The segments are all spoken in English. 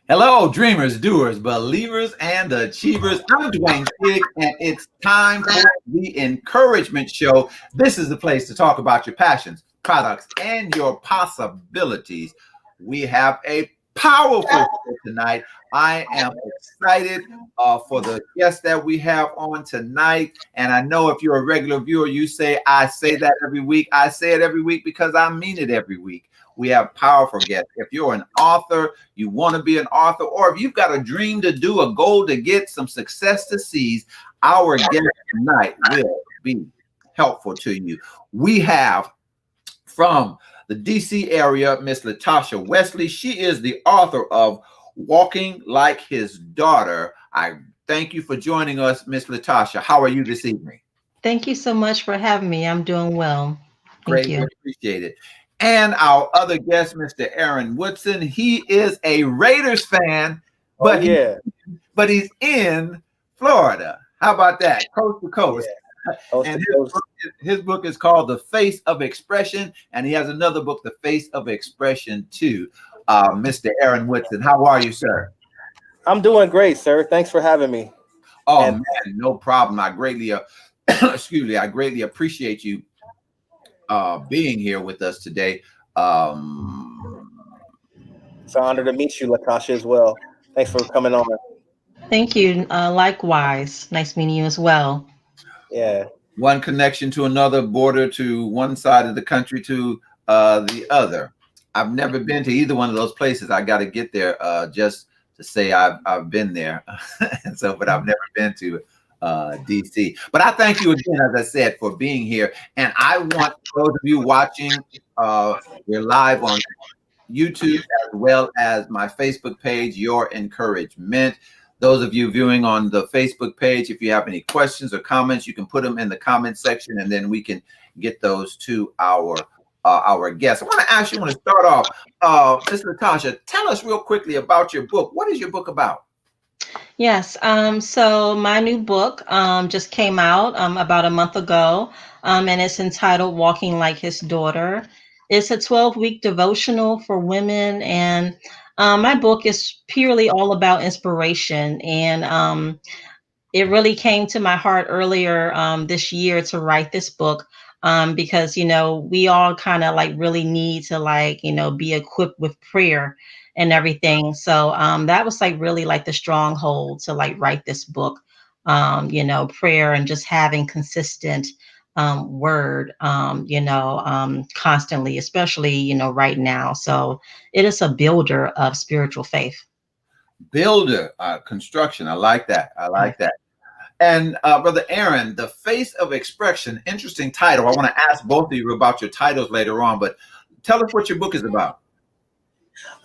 Hello, dreamers, doers, believers, and achievers. I'm Dwayne Stiggs, and it's time for the Encouragement Show. This is the place to talk about your passions, products, and your possibilities. We have a powerful show tonight. I am excited for the guests that we have on tonight. And I know if you're a regular viewer, you say, I say that every week. I say it every week because I mean it every week. We have powerful guests. If you're an author, you want to be an author, or if you've got a dream to do, a goal to get, some success to seize, our guest tonight will be helpful to you. We have from the DC area, Miss Latasha Wesley. She is the author of Walking Like His Daughter. I thank you for joining us, Miss Latasha. How are you this evening? Thank you so much for having me. I'm doing well. Thank Greatly you. appreciate it. And our other guest, Mr. Aaron Woodson, he is a Raiders fan, Oh but yeah, he's in Florida. How about that? Coast to coast. yeah. Coast And to coast. his book is called The Face of Expression, and he has another book, The Face of Expression too. Mr. Aaron Woodson, how are you, sir? I'm doing great, sir. Thanks for having me. Oh And man, no problem. I greatly excuse me, I greatly appreciate you being here with us today. it's an honor to meet you, Latasha, as well. Thanks for coming on. Thank you. Likewise. Nice meeting you as well. Yeah. One connection to another, border to one side of the country to the other. I've never been to either one of those places. I got to get there just to say I've been there. And so, but I've never been to DC. But I thank you again, as I said, for being here. And I want those of you watching, we're live on YouTube as well as my Facebook page, Your Encouragement. Those of you viewing on the Facebook page, if you have any questions or comments, you can put them in the comment section, and then we can get those to our guests. I want to ask you, I want to start off, Ms. Natasha, tell us real quickly about your book. What is your book about? Yes. So my new book just came out about a month ago, and it's entitled Walking Like His Daughter. It's a 12-week devotional for women, and my book is purely all about inspiration. And it really came to my heart earlier this year to write this book because we all kind of like really need to be equipped with prayer and everything. So that was like really like the stronghold to like write this book. Prayer and just having consistent word constantly, especially right now. So it is a builder of spiritual faith. Builder, construction. I like that. I like that. And Brother Aaron, The Face of Expression, interesting title. I want to ask both of you about your titles later on, but tell us what your book is about.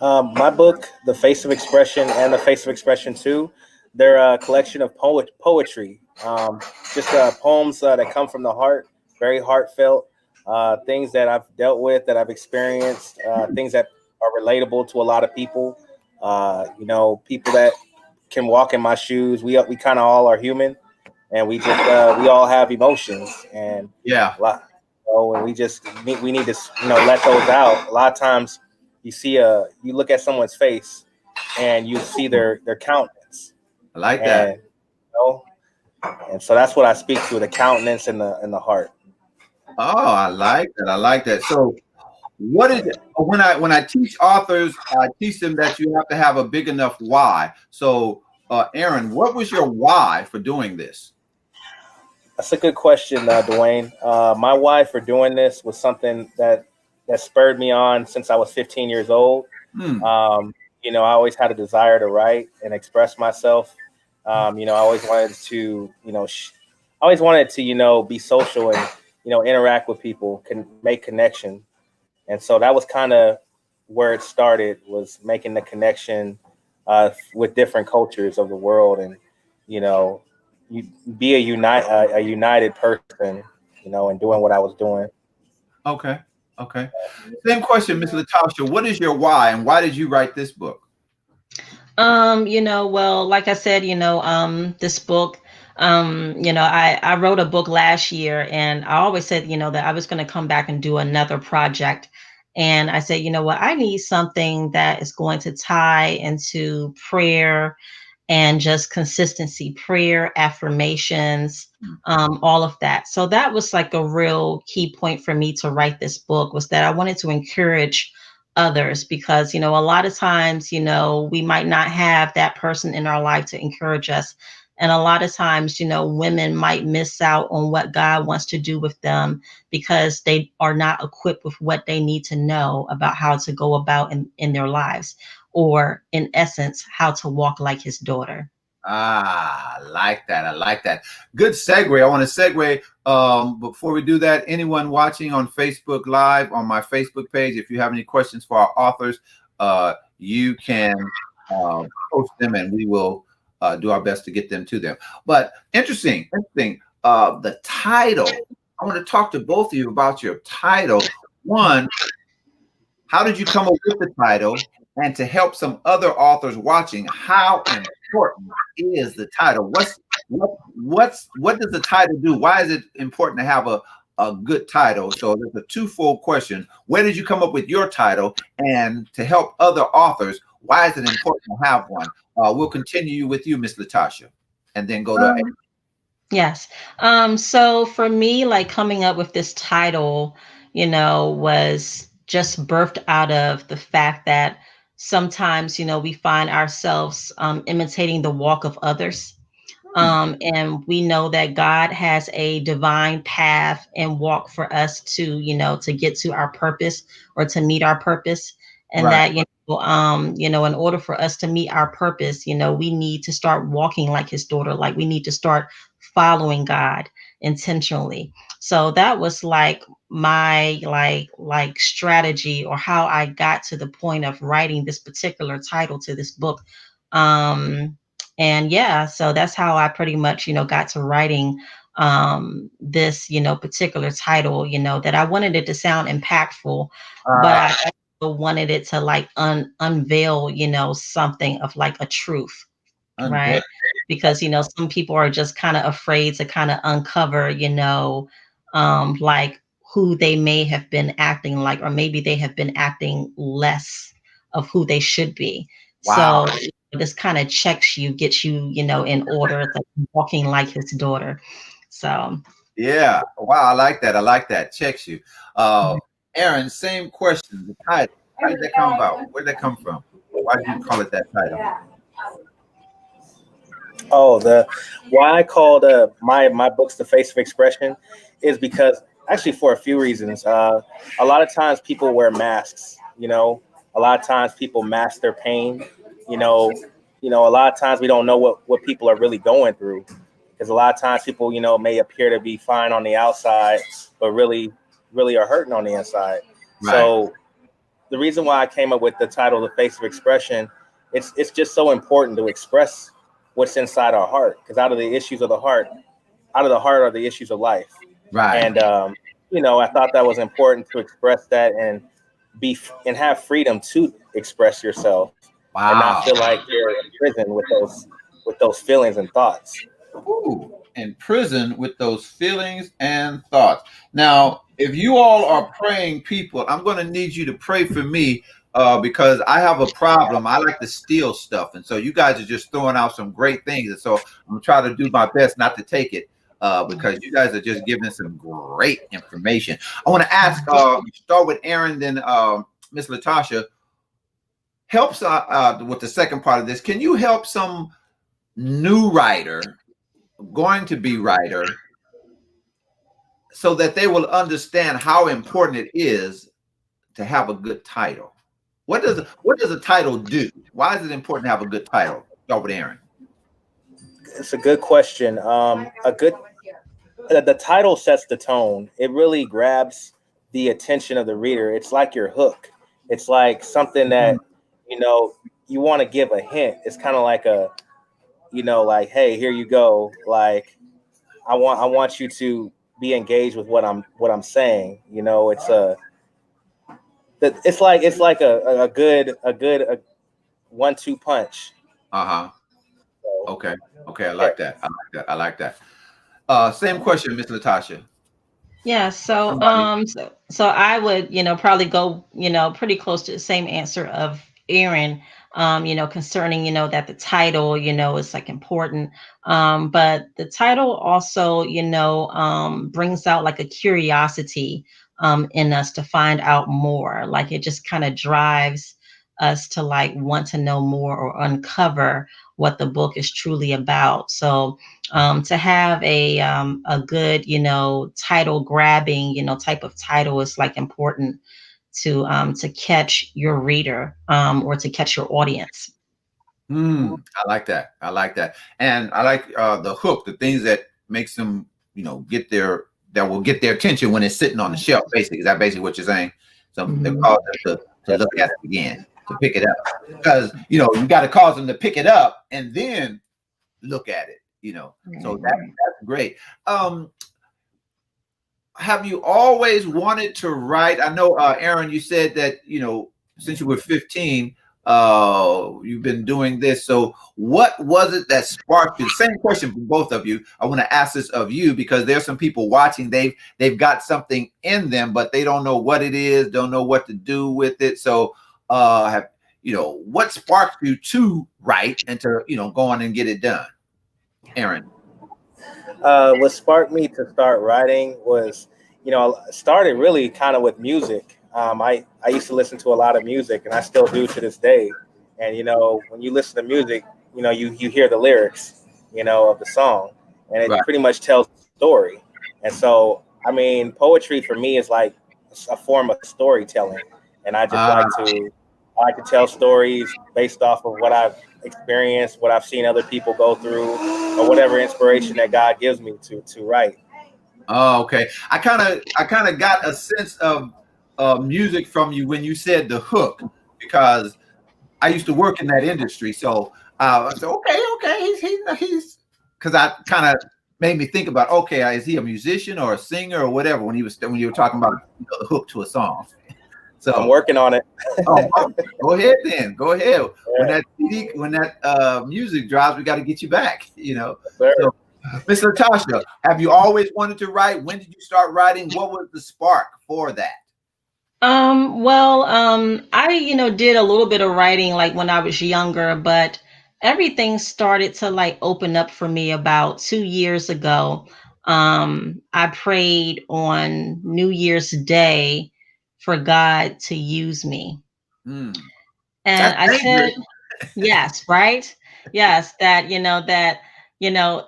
My book, The Face of Expression and The Face of Expression 2, they're a collection of poetry, just poems that come from the heart, very heartfelt, things that I've dealt with, that I've experienced, things that are relatable to a lot of people. People that can walk in my shoes. We kind of all are human, and we all have emotions, and Yeah, and we need to let those out. A lot of times, you look at someone's face, and you see their countenance, I like that. and and so that's what I speak to: the countenance and the heart. Oh, I like that. I like that. So, what is it? When I teach authors, I teach them that you have to have a big enough why. So, Aaron, what was your why for doing this? That's a good question, Dwayne. My why for doing this was something that spurred me on since I was 15 years old. Hmm. I always had a desire to write and express myself. I always wanted to, be social and, interact with people, can make connection. And so that was kind of where it started, was making the connection with different cultures of the world, and, you be a united person, and doing what I was doing. Okay. Okay. Same question, Miss Latasha. What is your why, and why did you write this book? Well, like I said, this book, I wrote a book last year, and I always said, that I was going to come back and do another project. And I said, you know what, I need something that is going to tie into prayer and just consistency, prayer, affirmations, all of that. So that was like a real key point for me to write this book, was that I wanted to encourage others, because, you know, a lot of times, you know, we might not have that person in our life to encourage us. And a lot of times, you know, women might miss out on what God wants to do with them because they are not equipped with what they need to know about how to go about in their lives, or in essence, how to walk like his daughter. Ah, I like that. I like that. Good segue. I want to segue. Before we do that, anyone watching on Facebook Live, on my Facebook page, if you have any questions for our authors, you can post them, and we will do our best to get them to them. But interesting. The title. I want to talk to both of you about your title. One, how did you come up with the title? And to help some other authors watching, how important is the title? What does the title do? Why is it important to have a good title? So there's a twofold question. Where did you come up with your title? And to help other authors, why is it important to have one? We'll continue with you, Miss Latasha, and then go to Yes. So for me, like, coming up with this title, you know, was just birthed out of the fact that sometimes, you know, we find ourselves imitating the walk of others. And we know that God has a divine path and walk for us to, you know, to get to our purpose, or to meet our purpose. And right. that, you know, in order for us to meet our purpose, you know, we need to start walking like his daughter. Like, we need to start following God intentionally. So that was like my strategy, or how I got to the point of writing this particular title to this book. And yeah, so that's how I pretty much, you know, got to writing this, you know, particular title, you know, that I wanted it to sound impactful, but I also wanted it to like unveil, you know, something of like a truth, right? Because, you know, some people are just kind of afraid to kind of uncover, you know, like, who they may have been acting like, or maybe they have been acting less of who they should be. Wow. So this kind of checks you, gets you, you know, in order. It's like walking like his daughter. So Yeah. Wow. I like that. I like that. Checks you. Aaron, same question. The title. How did that come about? Where did that come from? Why did you call it that title? Oh, the why I called my books The Face of Expression is because, actually, for a few reasons. A lot of times people wear masks. You know, a lot of times people mask their pain. You know, a lot of times we don't know what people are really going through, because a lot of times people, may appear to be fine on the outside, but really are hurting on the inside. Right. So the reason why I came up with the title The Face of Expression, it's just so important to express what's inside our heart, because out of the heart are the issues of life. Right. And I thought that was important to express that, and have freedom to express yourself. Wow. And not feel like you're in prison with those feelings and thoughts. Ooh, in prison with those feelings and thoughts. Now, if you all are praying people, I'm going to need you to pray for me, because I have a problem. I like to steal stuff. And so you guys are just throwing out some great things. And so I'm going to try to do my best not to take it, because you guys are just giving some great information. I want to ask, start with Aaron, then Miss Latasha. Helps with the second part of this. Can you help some new writer, going to be writer, so that they will understand how important it is to have a good title? What does a title do? Why is it important to have a good title? Start with Aaron. It's a good question. The title sets the tone. It really grabs the attention of the reader. It's like your hook. It's like something that you want to give a hint. It's kind of like like, hey, here you go. Like, I want you to be engaged with what I'm saying. It's like a good 1-2 punch. Okay. I like that. Same question, Miss Latasha. Yeah, so Somebody. so I would, probably go, pretty close to the same answer of Aaron, concerning, that the title, is like important. But the title also, brings out like a curiosity in us to find out more. Like it just kind of drives us to like want to know more or uncover what the book is truly about. So to have a good, title grabbing, type of title is like important to catch your reader or to catch your audience. I like that. I like that. And I like the hook, the things that makes them, get their that will get their attention when it's sitting on the shelf. Basically, is that basically what you're saying? So they Mhm. cause them to look at it again, to pick it up, because you got to cause them to pick it up and then look at it. So Right, right. that's great. Um, have you always wanted to write? I know, Aaron, you said that, since you were 15, you've been doing this. So what was it that sparked you? Same question for both of you. I want to ask this of you because there's some people watching. They've got something in them, but they don't know what it is, don't know what to do with it. So what sparked you to write and to, go on and get it done? Aaron. What sparked me to start writing was, I started really kind of with music. I used to listen to a lot of music, and I still do to this day. And when you listen to music, you hear the lyrics, of the song, and it Right. pretty much tells the story. And so, I mean, poetry for me is like a form of storytelling, and I like to tell stories based off of what I've experienced, what I've seen other people go through, or whatever inspiration that God gives me to write. Oh, okay. I kind of got a sense of music from you when you said the hook, because I used to work in that industry. So I said, okay, he's because I kind of made me think about, okay, is he a musician or a singer or whatever when you were talking about the hook to a song. I'm So, working on it. oh, go ahead then, go ahead. When Yeah, that when that music drops, we got to get you back. sir. So, Miss Natasha, have you always wanted to write? When did you start writing? What was the spark for that? Well, I, did a little bit of writing like when I was younger, but everything started to like open up for me about 2 years ago. I prayed on New Year's Day for God to use me. Mm, And that's I said, dangerous. yes, right? Yes,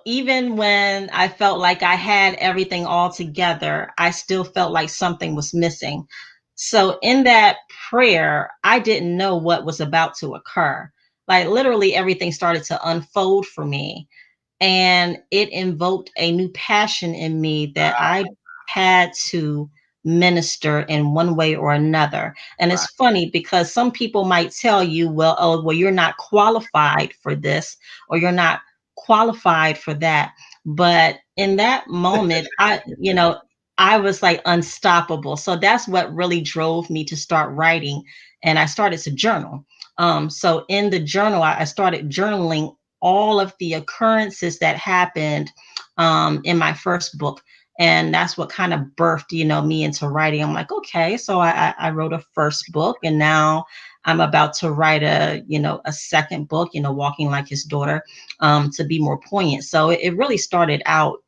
even when I felt like I had everything all together, I still felt like something was missing. So in that prayer, I didn't know what was about to occur. Like literally everything started to unfold for me, and it invoked a new passion in me that I had to minister in one way or another. And it's Right. funny because some people might tell you, well, oh, well, you're not qualified for this or you're not qualified for that. But in that moment, I was like unstoppable. So that's what really drove me to start writing. And I started to journal. So in the journal, I started journaling all of the occurrences that happened in my first book. And that's what kind of birthed, me into writing. I'm like, okay, so I wrote a first book, and now I'm about to write a second book, Walking Like His Daughter, to be more poignant. So it really started out,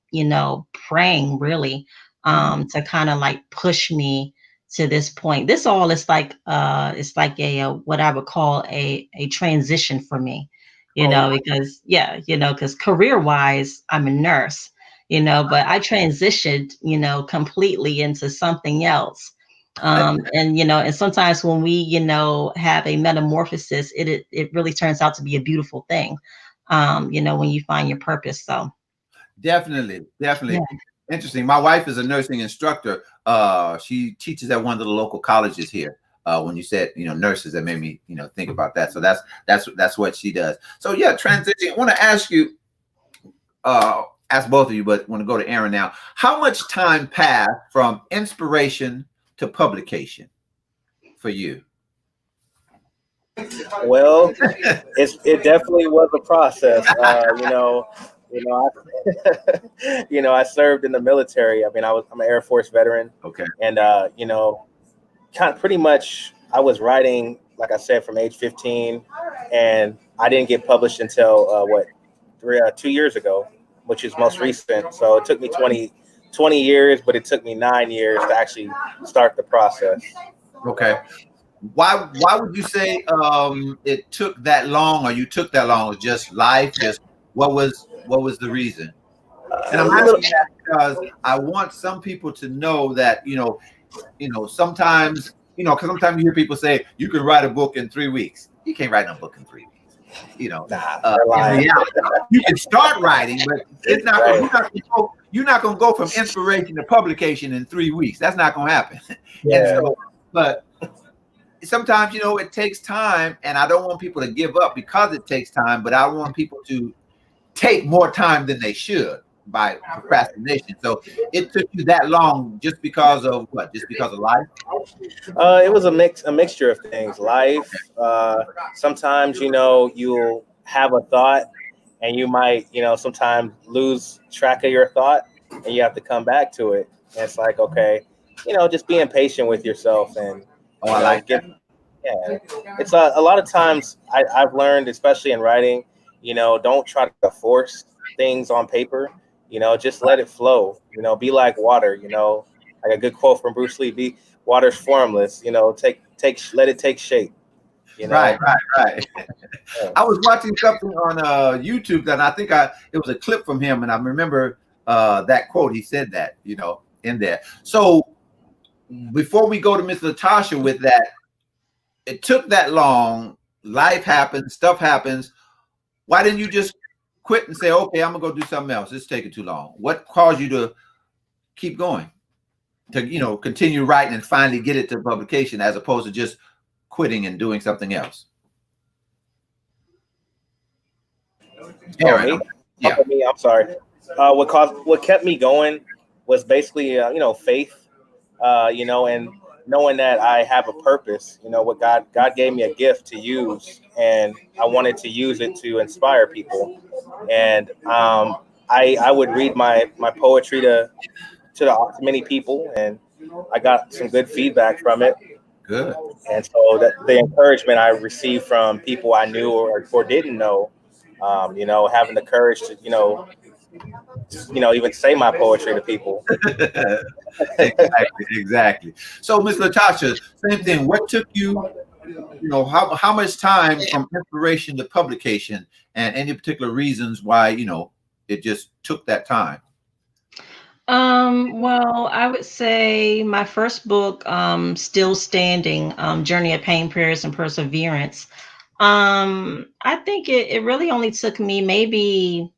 praying really Mm. to kind of like push me to this point. This all is like it's like a what I would call a transition for me, Oh, because yeah, because career wise, I'm a nurse, but I transitioned, completely into something else. And sometimes when we, have a metamorphosis, it really turns out to be a beautiful thing, when you find your purpose. So definitely, yeah. definitely. Interesting. My wife is a nursing instructor. She teaches at one of the local colleges here. When you said, nurses, that made me, think about that. So that's what she does. So yeah, transition. I want to ask you, ask both of you, but want to go to Aaron now. How much time passed from inspiration to publication for you? Well, it definitely was a process. You know, I served in the military. I mean, I'm an Air Force veteran. Okay. And you know, kind of pretty much I was writing, like I said, from age 15, and I didn't get published until 2 years ago, which is most recent. So it took me 20 years, but it took me 9 years to actually start the process. Okay. Why would you say it took that long, or you took that long? Just life? Just what was the reason? And I'm asking that because I want some people to know that, sometimes, because sometimes you hear people say you can write a book in 3 weeks. You can't write a book in 3 weeks. In reality, you can start writing, but it's not. Right. You're not going to go from inspiration to publication in 3 weeks. That's not going to happen. Yeah. And so, but sometimes, it takes time, and I don't want people to give up because it takes time, but I want people to take more time than they should by procrastination. So it took you that long just because of what? Just because of life? It was a mixture of things. Life. Sometimes, you'll have a thought and you might, sometimes lose track of your thought and you have to come back to it. And it's like, okay, just being patient with yourself and I like that. Yeah, it's a lot of times I've learned, especially in writing, don't try to force things on paper. Just let it flow. Be like water. Like a good quote from Bruce Lee: "Water's formless. Let it take shape." Right. I was watching something on YouTube that I think it was a clip from him, and I remember that quote. He said that, in there. So before we go to Miss Latasha with that, it took that long. Life happens, stuff happens. Why didn't you just quit and say, okay, I'm gonna go do something else? It's taking too long. What caused you to keep going, to continue writing and finally get it to publication, as opposed to just quitting and doing something else? Me? Yeah. Me, I'm sorry. What kept me going was basically faith, and knowing that I have a purpose. What God gave me a gift to use, and I wanted to use it to inspire people. And I would read my poetry to many people, and I got some good feedback from it. Good. And so the encouragement I received from people I knew or didn't know, having the courage to even say my poetry to people. Exactly. So, Miss Latasha, same thing. What took you, how much time from inspiration to publication, and any particular reasons why, it just took that time? Well, I would say my first book, Still Standing, Journey of Pain, Prayers, and Perseverance. I think it really only took me maybe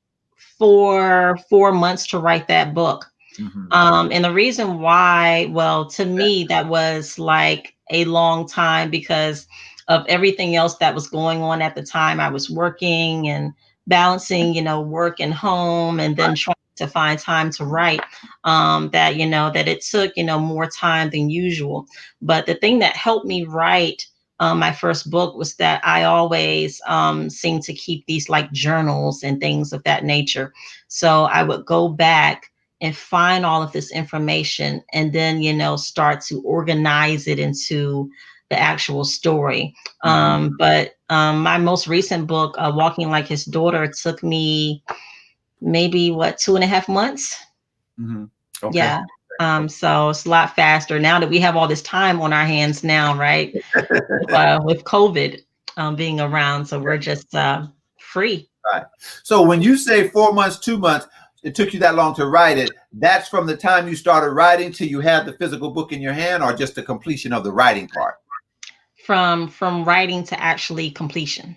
4 months to write that book. Mm-hmm. And the reason why, well, to me, that was like a long time because of everything else that was going on at the time. I was working and balancing, work and home, and then trying to find time to write. That it took, more time than usual. But the thing that helped me write my first book was that I always seemed to keep these like journals and things of that nature. So I would go back and find all of this information and then, start to organize it into the actual story. Mm-hmm. But my most recent book, Walking Like His Daughter, took me maybe 2.5 months. Mm-hmm. Okay. Yeah. So it's a lot faster now that we have all this time on our hands now, right? With COVID being around. So we're just free. Right. So when you say 4 months, 2 months, it took you that long to write it, that's from the time you started writing till you had the physical book in your hand, or just the completion of the writing part? From writing to actually completion.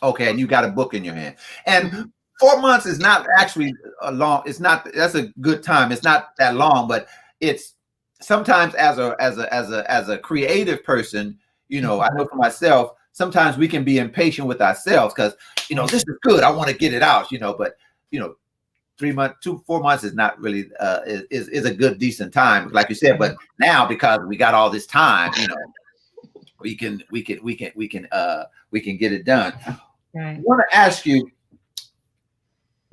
Okay, and you got a book in your hand. And 4 months is not actually a long, that's a good time. It's not that long, but it's sometimes as a creative person, I know for myself, sometimes we can be impatient with ourselves because, this is good. I want to get it out, but 4 months is not really is a good decent time, like you said. But now, because we got all this time, we can get it done. Right. I want to ask you,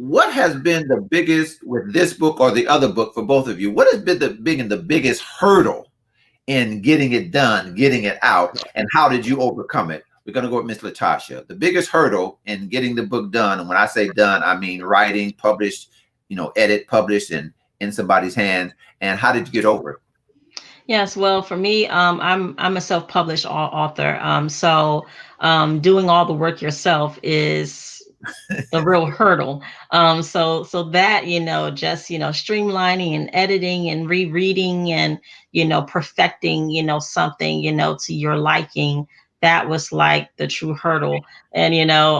what has been the biggest with this book or the other book for both of you? What has been the biggest hurdle in getting it done, getting it out, and how did you overcome it? We're going to go with Miss Latasha. The biggest hurdle in getting the book done, and when I say done, I mean writing, published, edit, published, and in somebody's hands. And how did you get over it? Yes, well, for me, I'm a self-published author. So doing all the work yourself is a real hurdle. So that, just, streamlining and editing and rereading and, perfecting, something, to your liking, that was like the true hurdle. And,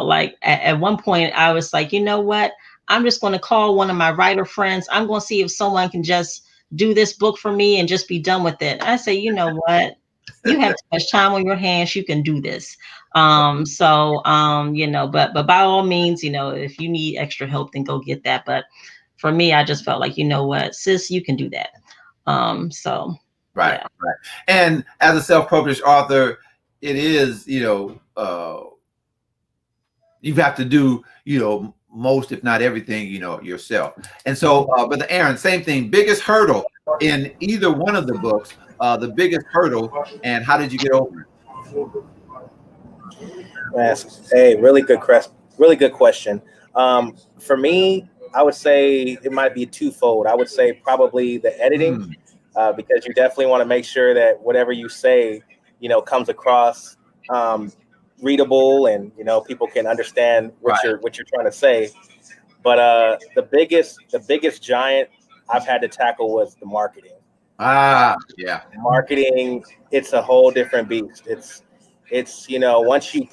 like at one point I was like, you know what, I'm just going to call one of my writer friends. I'm going to see if someone can just do this book for me and just be done with it. I say, you know what? You have too much time on your hands. You can do this. But by all means, if you need extra help, then go get that. But for me, I just felt like, you know what, sis, you can do that. Right, yeah. right. And as a self-published author, it is, you have to do, most, if not everything, yourself. And so, but Aaron, same thing, biggest hurdle in either one of the books, the biggest hurdle, and how did you get over it? Hey, really good question. For me, I would say it might be twofold. I would say probably the editing, because you definitely want to make sure that whatever you say, comes across readable, and people can understand what you're trying to say. But the biggest giant I've had to tackle was the marketing. Yeah. Marketing, it's a whole different beast. It's once you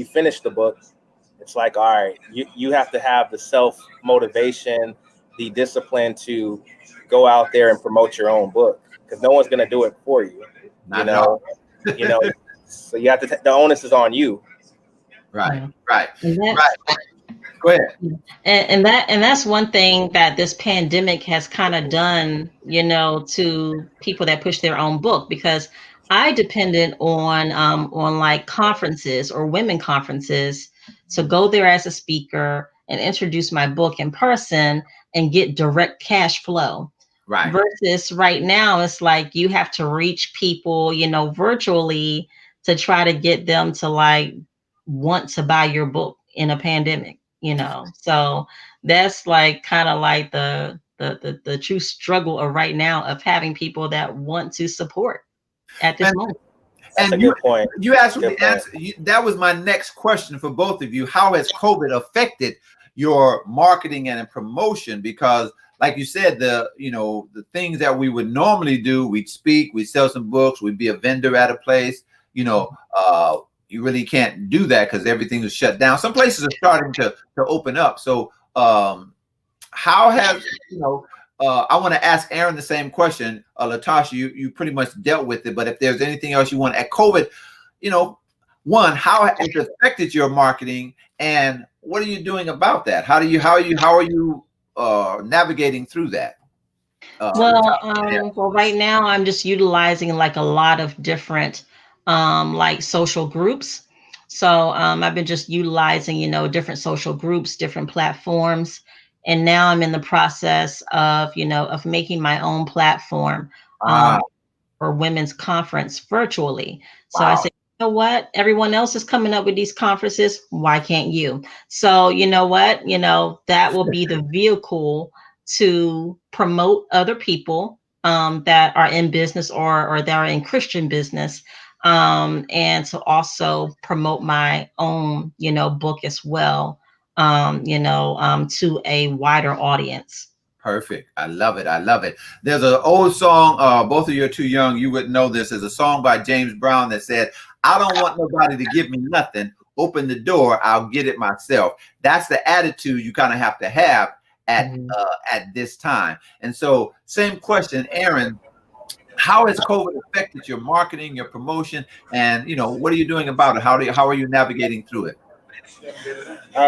finish the book, it's like, all right, you have to have the self motivation, the discipline to go out there and promote your own book, because no one's going to do it for you. So you have to the onus is on you. Right. Go ahead. And that's one thing that this pandemic has kind of done, to people that push their own book, because I depended on like conferences or women conferences to go there as a speaker and introduce my book in person and get direct cash flow. Right. Versus right now, it's like you have to reach people, virtually to try to get them to like want to buy your book in a pandemic. So that's like kind of like the true struggle of right now of having people that want to support at this moment. That's a good point. You asked me the answer. That was my next question for both of you. How has COVID affected your marketing and promotion? Because like you said, the things that we would normally do, we'd speak, we'd sell some books, we'd be a vendor at a place, you really can't do that because everything is shut down. Some places are starting to open up. So how has, I want to ask Aaron the same question. Latasha, you pretty much dealt with it, but if there's anything else you want at COVID, one, how has it affected your marketing, and what are you doing about that? How are you navigating through that? Well, right now I'm just utilizing like a lot of different like social groups. So I've been just utilizing, different social groups, different platforms. And now I'm in the process of, of making my own platform for women's conference virtually. So I said, you know what? Everyone else is coming up with these conferences. Why can't you? So you know what? That will be the vehicle to promote other people that are in business or that are in Christian business, and to also promote my own, book as well, to a wider audience. Perfect. I love it. There's an old song, both of you are too young, you wouldn't know this. There's a song by James Brown that said, I don't want nobody to give me nothing. Open the door, I'll get it myself. That's the attitude you kind of have to have at this time. And so same question, Aaron, how has COVID affected your marketing, your promotion, and what are you doing about it? How are you navigating through it?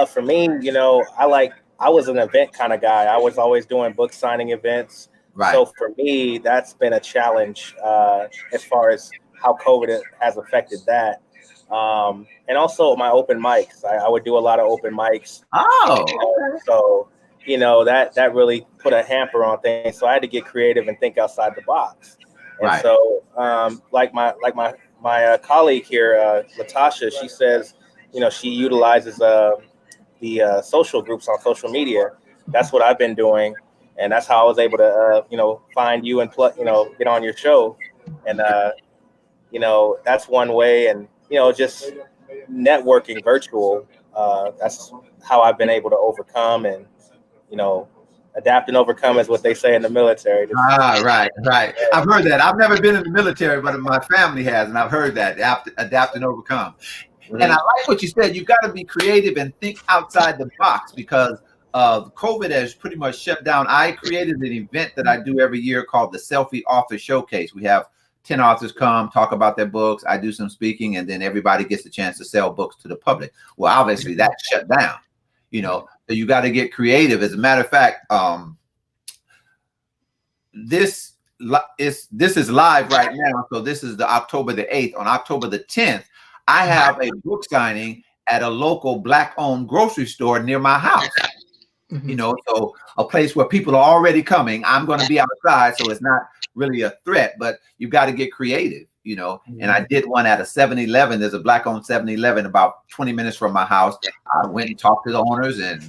For me, I was an event kind of guy. I was always doing book signing events. Right. So for me, that's been a challenge as far as how COVID has affected that. And also my open mics. I would do a lot of open mics. Oh, So, that really put a hamper on things. So I had to get creative and think outside the box. And right. so, like my colleague here, Latasha, she says, she utilizes the social groups on social media. That's what I've been doing, and that's how I was able to, find you and get on your show, and that's one way, and just networking virtual. That's how I've been able to overcome and you know, adapt and overcome is what they say in the military. Ah, right, right. I've heard that. I've never been in the military, but my family has, and I've heard that adapt and overcome. And I Mhm. like what you said. You've got to be creative and think outside the box because COVID has pretty much shut down. I created an event that I do every year called the Selfie Author Showcase. We have 10 authors come talk about their books. I do some speaking, and then everybody gets a chance to sell books to the public. Well, obviously that shut down. So you got to get creative. As a matter of fact, this is live right now. So this is the October the 8th. On October the 10th, I have a book signing at a local Black-owned grocery store near my house. So a place where people are already coming. I'm going to be outside, so it's not really a threat, but you've got to get creative, And I did one at a 7-Eleven. There's a Black-owned 7-Eleven about 20 minutes from my house. I went and talked to the owners, and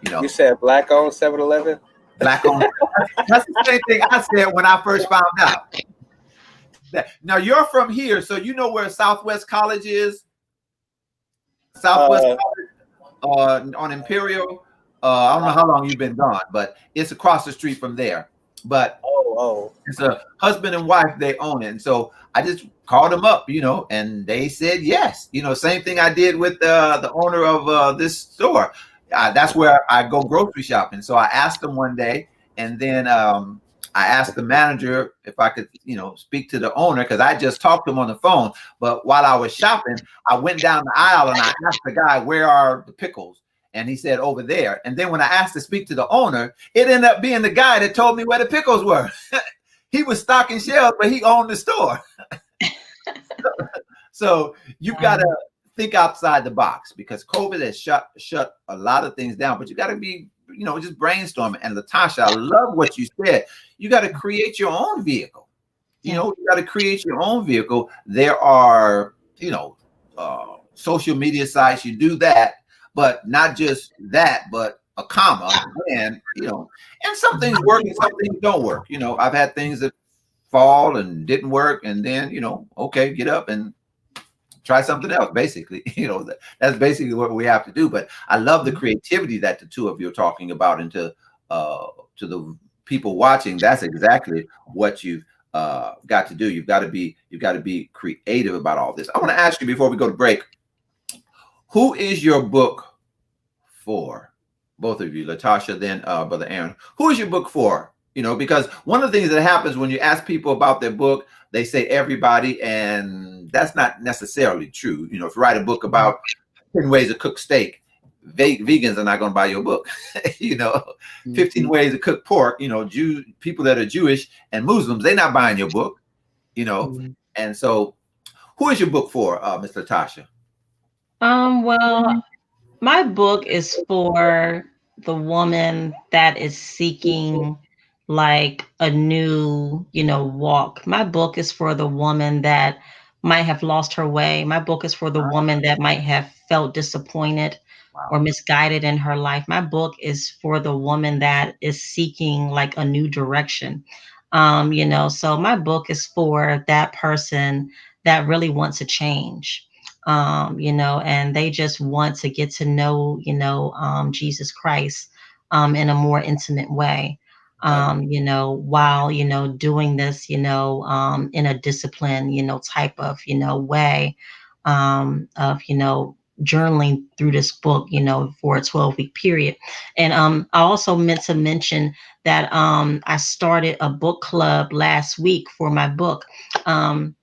You said Black-owned 7-Eleven? Black-owned. That's the same thing I said when I first found out. Now you're from here, so you know where Southwest College is. Southwest College on Imperial. I don't know how long you've been gone, but it's across the street from there. But it's a husband and wife. They own it, and so I just called them up, and they said yes. Same thing I did with the owner of this store. That's where I go grocery shopping. So I asked them one day, and then I asked the manager if I could, speak to the owner because I just talked to him on the phone. But while I was shopping, I went down the aisle and I asked the guy, "Where are the pickles?" And he said, "Over there." And then when I asked to speak to the owner, it ended up being the guy that told me where the pickles were. He was stocking shelves, but he owned the store. So you've got to think outside the box because COVID has shut a lot of things down, but you got to be, just brainstorming. And Latasha, I love what you said. You got to create your own vehicle. You got to create your own vehicle. There are, social media sites. You do that, but not just that, but a comma, and some things work and some things don't work. I've had things that fall and didn't work, and then okay, get up and try something else. Basically, that's basically what we have to do. But I love the creativity that the two of you are talking about, and to the people watching, that's exactly what you've got to do. You've got to be creative about all this. I want to ask you before we go to break, who is your book for? Both of you, Latasha, then Brother Aaron. Who is your book for? Because one of the things that happens when you ask people about their book, they say everybody, and that's not necessarily true. If you write a book about 10 ways to cook steak, vegans are not going to buy your book. 15 ways to cook pork, people that are Jewish and Muslims, they're not buying your book, And so who is your book for, Ms. Latasha? Well, my book is for the woman that is seeking like a new, walk. My book is for the woman that might have lost her way. My book is for the woman that might have felt disappointed or misguided in her life. My book is for the woman that is seeking like a new direction. So my book is for that person that really wants to change. And they just want to get to know, Jesus Christ in a more intimate way. While, doing this, in a discipline, type of, way of, journaling through this book, for a 12-week period. And I also meant to mention that I started a book club last week for my book.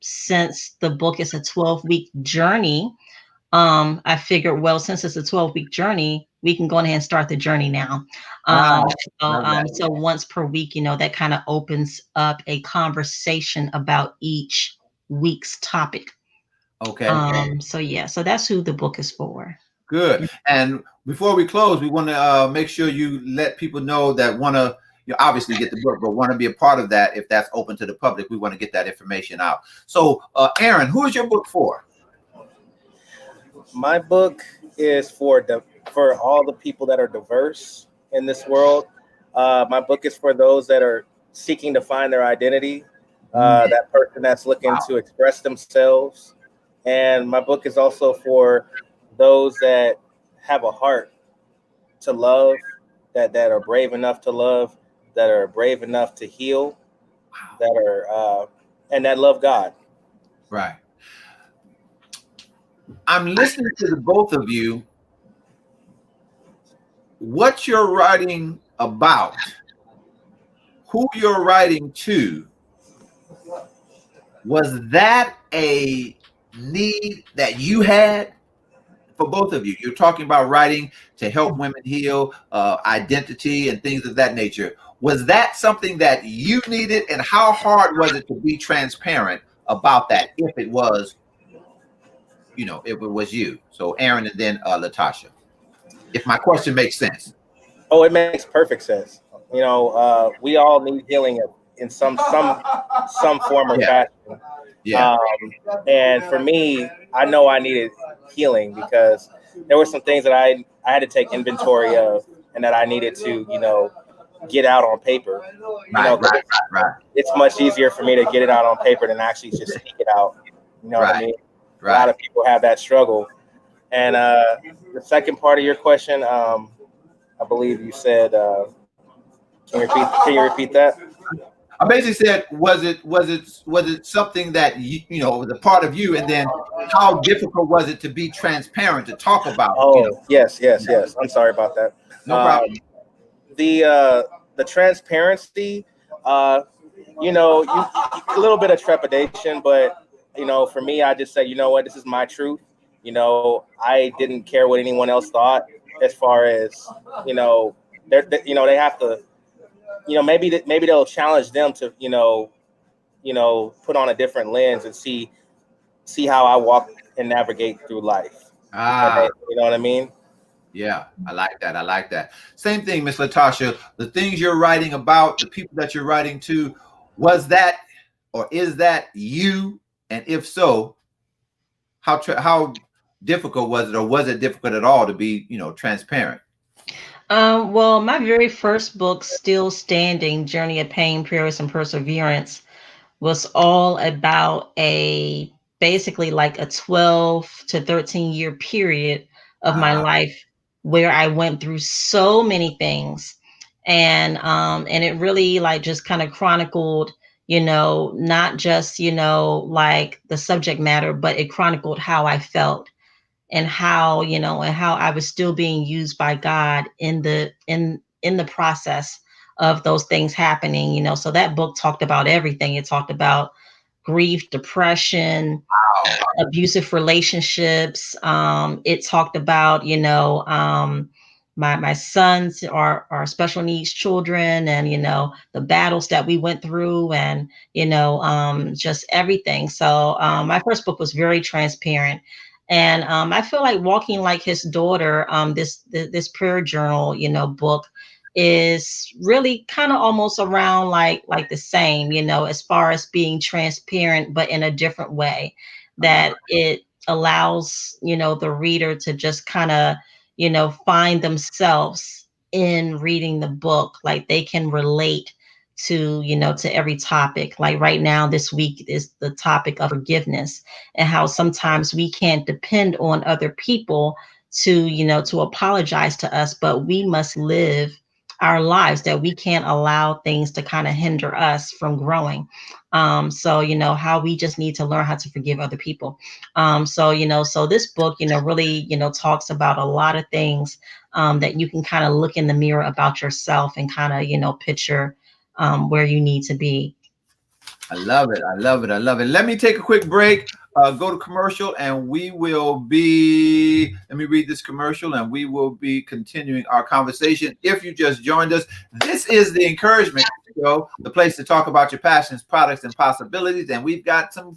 Since the book is a 12-week journey, I figured, well, since it's a 12-week journey, we can go ahead and start the journey now. So once per week, that kind of opens up a conversation about each week's topic. Okay. So yeah, so that's who the book is for. Good. And before we close, we want to make sure you let people know that want to, you obviously get the book, but want to be a part of that. If that's open to the public, we want to get that information out. So, Aaron, who is your book for? My book is for all the people that are diverse in this world. My book is for those that are seeking to find their identity, that person that's looking to express themselves. And my book is also for those that have a heart to love, that are brave enough to love, that are brave enough to heal, that are and that love God. Right. I'm listening to the both of you. What you're writing about, who you're writing to, was that a need that you had? For both of you, you're talking about writing to help women heal, identity and things of that nature. Was that something that you needed, and how hard was it to be transparent about that if it was, if it was you? So Aaron and then Latasha, if my question makes sense. Oh, it makes perfect sense. We all need healing in some form or fashion. Yeah. And for me, I know I needed healing because there were some things that I had to take inventory of, and that I needed to, get out on paper. Right. It's much easier for me to get it out on paper than actually just speak it out. You know what I mean? Right. A lot of people have that struggle. And the second part of your question, I believe you said, can you repeat that? I basically said, was it something that was a part of you, and then how difficult was it to be transparent, to talk about? Oh, yes. I'm sorry about that. No problem. The transparency, a little bit of trepidation, but for me, I just said, you know what, this is my truth. I didn't care what anyone else thought, as far as they have to. Maybe they'll challenge them to, put on a different lens and see how I walk and navigate through life. You know what I mean? Yeah, I like that. Same thing, Miss Latasha. The things you're writing about, the people that you're writing to, was that or is that you? And if so, how difficult was it, or was it difficult at all to be, transparent? Well, my very first book, Still Standing, Journey of Pain, Prayers, and Perseverance, was all about basically like a 12 to 13 year period of my life where I went through so many things. And it really like just kind of chronicled, not just, like the subject matter, but it chronicled how I felt, and how, and how I was still being used by God in the process of those things happening. So that book talked about everything. It talked about grief, depression, abusive relationships. It talked about, my sons are special needs children, and the battles that we went through, and just everything. So my first book was very transparent. And I feel like Walking Like His Daughter, this prayer journal, book, is really kind of almost around like the same, as far as being transparent, but in a different way, that it allows, the reader to just kind of, find themselves in reading the book. Like they can relate to, to every topic. Like right now, this week is the topic of forgiveness, and how sometimes we can't depend on other people to, to apologize to us, but we must live our lives, that we can't allow things to kind of hinder us from growing. So, how we just need to learn how to forgive other people. So this book, really, talks about a lot of things that you can kind of look in the mirror about yourself and kind of, picture where you need to be. I love it. Let me take a quick break, go to commercial, and we will be, let me read this commercial, and we will be continuing our conversation. If you just joined us, this is the Encouragement Show, the place to talk about your passions, products, and possibilities. And we've got some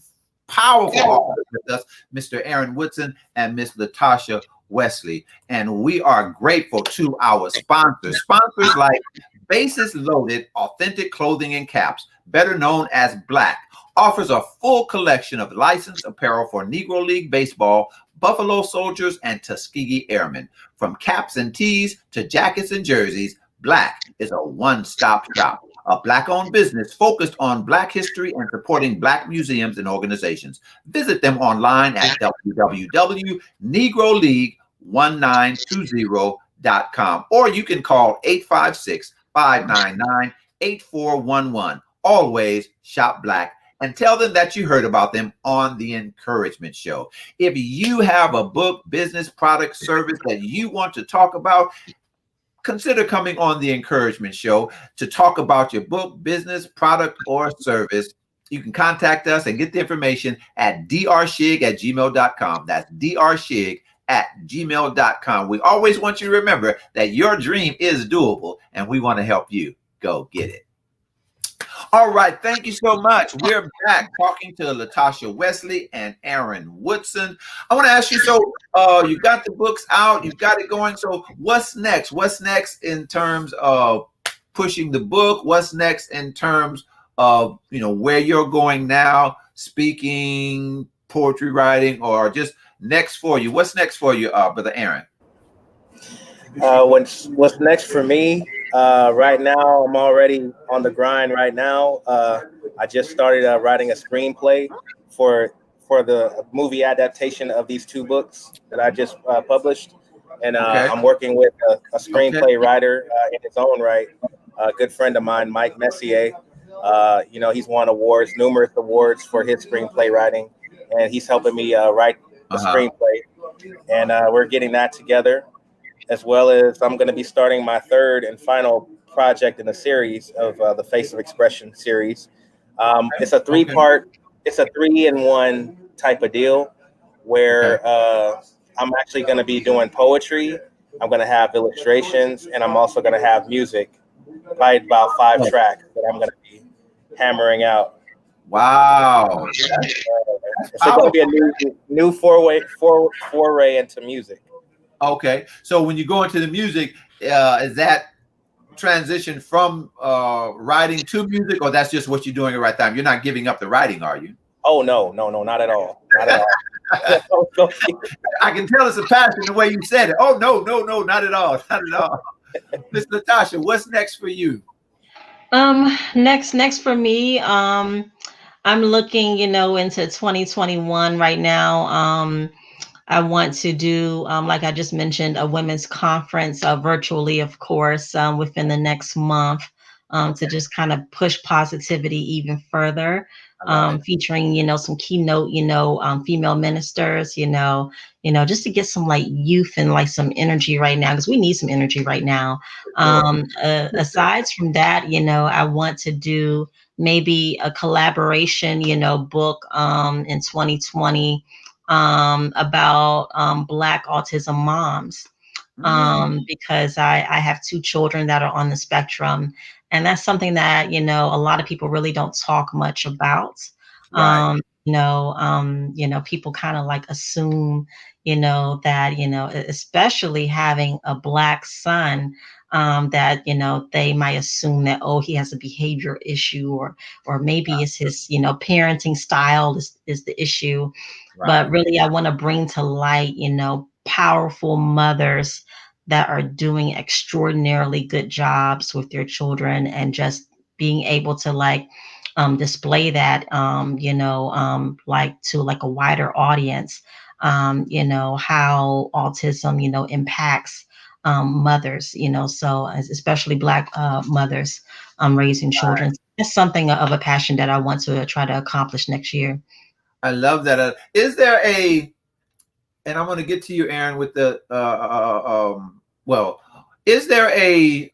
powerful authors with us, Mr. Aaron Woodson and Miss Latasha Wesley. And we are grateful to our sponsors. Sponsors like Basis Loaded Authentic Clothing and Caps, better known as Black, offers a full collection of licensed apparel for Negro League Baseball, Buffalo Soldiers, and Tuskegee Airmen. From caps and tees to jackets and jerseys, Black is a one-stop shop. A Black-owned business focused on Black history and supporting Black museums and organizations. Visit them online at www.negroleague1920.com, or you can call 856-599-8411. Always shop Black, and tell them that you heard about them on the Encouragement Show. If you have a book, business, product, service that you want to talk about, consider coming on the Encouragement Show to talk about your book, business, product, or service. You can contact us and get the information at drshig@gmail.com. That's drshig@gmail.com. We always want you to remember that your dream is doable, and we want to help you go get it. All right, thank you so much. We're back talking to Latasha Wesley and Aaron Woodson. I want to ask you, so you got the books out, you got it going. So what's next? What's next in terms of pushing the book? What's next in terms of, where you're going now, speaking, poetry writing, or just next for you? What's next for you, Brother Aaron? What's next for me? Right now, I'm already on the grind right now. I just started writing a screenplay for the movie adaptation of these two books that I just published. And I'm working with a screenplay writer in his own right, a good friend of mine, Mike Messier. He's won numerous awards for his screenplay writing, and he's helping me write the screenplay. And we're getting that together, as well as I'm going to be starting my third and final project in the series of the Face of Expression series. It's a three-part, it's a 3-in-1 type of deal where I'm actually going to be doing poetry. I'm going to have illustrations, and I'm also going to have music, probably about 5 tracks that I'm going to be hammering out. Wow. It's going to be a new foray into music. Okay, so when you go into the music, is that transition from writing to music, or that's just what you're doing at the right time? You're not giving up the writing, are you? Oh, no, not at all. Not at all. I can tell it's a passion the way you said it. Oh, no, not at all. Not at all. Miss Latasha, what's next for you? Next for me, I'm looking, into 2021 right now. I want to do, like I just mentioned, a women's conference virtually, of course, within the next month, to just kind of push positivity even further, featuring, some keynote, female ministers, just to get some like youth and like some energy right now, because we need some energy right now. Aside from that, I want to do maybe a collaboration, book in 2020 about Black autism moms, because I have 2 children that are on the spectrum, and that's something that a lot of people really don't talk much about. Right. People kind of like assume that especially having a Black son, that they might assume that, oh, he has a behavior issue, or maybe it's his parenting style is the issue. Right. But really, I want to bring to light, powerful mothers that are doing extraordinarily good jobs with their children, and just being able to like display that, like to like a wider audience, how autism, impacts mothers, so especially Black mothers raising children. Right. It's something of a passion that I want to try to accomplish next year. I love that. Is there and I'm going to get to you, Aaron, with the, is there I